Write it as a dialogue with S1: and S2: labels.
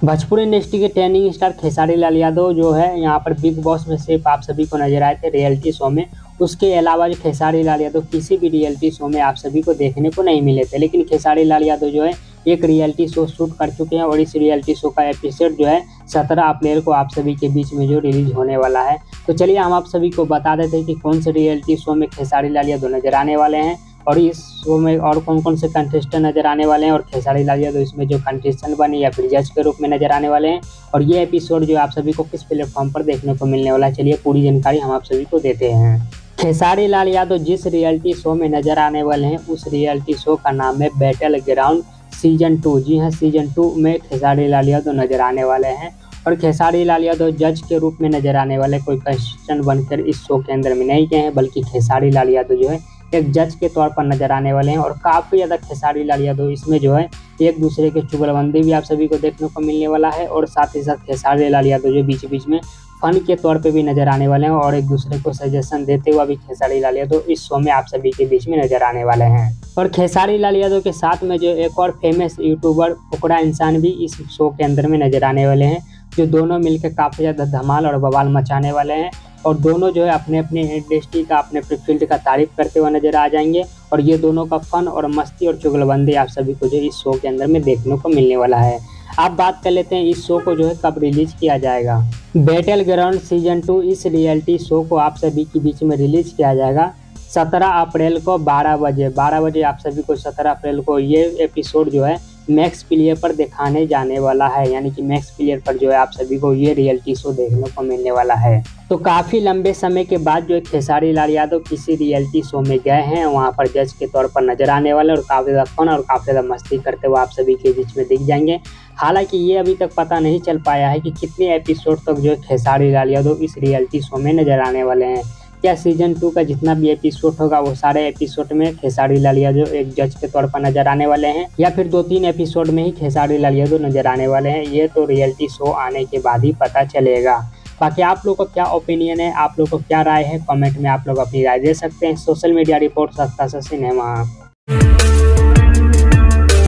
S1: Bhojpuri industry के trending star Khesari Lal Yadav जो है यहाँ पर बिग बॉस में सिर्फ आप सभी को नजर आए थे रियलिटी शो में। उसके अलावा जो खेसारी लाल यादव किसी भी रियलिटी शो में आप सभी को देखने को नहीं मिले थे, लेकिन खेसारी लाल यादव जो है एक रियलिटी शो शूट कर चुके हैं और इस रियलिटी शो का एपिसोड जो है 17 अप्रैल को आप सभी के बीच में जो रिलीज होने वाला है। तो चलिए हम आप सभी को बता देते हैं कि कौन से रियलिटी शो में खेसारी लाल यादव नजर आने वाले हैं और इस शो में और कौन कौन से कंटेस्टेंट नजर आने वाले हैं और खेसारी लाल यादव इसमें जो कंटेस्टेंट बने या फिर जज के रूप में नजर आने वाले हैं और ये एपिसोड जो आप सभी को किस प्लेटफॉर्म पर देखने को मिलने वाला है। चलिए पूरी जानकारी हम आप सभी को देते हैं। खेसारी लाल यादव जिस रियलिटी शो में नजर आने वाले हैं उस रियलिटी शो का नाम है बैटल ग्राउंड सीजन 2। जी हाँ, सीजन 2 में खेसारी लाल यादव नजर आने वाले हैं और खेसारी लाल यादव जज के रूप में नजर आने वाले कोई कंटेस्टेंट बनकर इस शो के अंदर में नहीं गए हैं, बल्कि खेसारी लाल यादव जो है एक जज के तौर पर नजर आने वाले हैं। और काफ़ी ज़्यादा खेसारी लाल यादव इसमें जो है एक दूसरे के चुगलबंदी भी आप सभी को देखने को मिलने वाला है और साथ ही साथ खेसारी लाल यादव जो बीच बीच में फन के तौर पे भी नजर आने वाले हैं और एक दूसरे को सजेशन देते हुए भी खेसारी लाल यादव इस शो में आप सभी के बीच में नजर आने वाले हैं। और खेसारी लाल यादव के साथ में जो एक और फेमस यूट्यूबर फुकरा इंसान भी इस शो के अंदर में नजर आने वाले हैं, जो दोनों मिलकर काफ़ी ज़्यादा धमाल और बवाल मचाने वाले हैं और दोनों जो है अपने अपने इंडस्ट्री का अपने अपने फील्ड का तारीफ करते हुए नजर आ जाएंगे और ये दोनों का फन और मस्ती और चुगलबंदी आप सभी को जो इस शो के अंदर में देखने को मिलने वाला है। आप बात कर लेते हैं इस शो को जो है कब रिलीज किया जाएगा। बैटल ग्राउंड सीजन 2 इस रियलिटी शो को आप सभी के बीच में रिलीज किया जाएगा 17 अप्रैल को 12 बजे आप सभी को 17 अप्रैल को ये एपिसोड जो है मैक्स प्लेयर पर दिखाने जाने वाला है, यानी कि मैक्स प्लेयर पर जो है आप सभी को ये रियलिटी शो देखने को मिलने वाला है। तो काफ़ी लंबे समय के बाद जो खेसारी लाल यादव किसी रियलिटी शो में गए हैं, वहाँ पर जज के तौर पर नजर आने वाले और काफ़ी ज़्यादा फन और काफ़ी ज़्यादा मस्ती करते हुए आप सभी के बीच में दिख जाएंगे। हालांकि ये अभी तक पता नहीं चल पाया है कि कितने एपिसोड तक जो है खेसारी लाल यादव इस रियलिटी शो में नजर आने वाले हैं। क्या सीजन 2 का जितना भी एपिसोड होगा वो सारे एपिसोड में खेसारी लाल यादव एक जज के तौर पर नजर आने वाले हैं या फिर 2-3 एपिसोड में ही खेसारी लाल यादव नजर आने वाले हैं, ये तो रियलिटी शो आने के बाद ही पता चलेगा। बाकी आप लोग का क्या ओपिनियन है, आप लोग को क्या राय है, कमेंट में आप लोग अपनी राय दे सकते हैं। सोशल मीडिया रिपोर्ट सस्ता सा सिनेमा।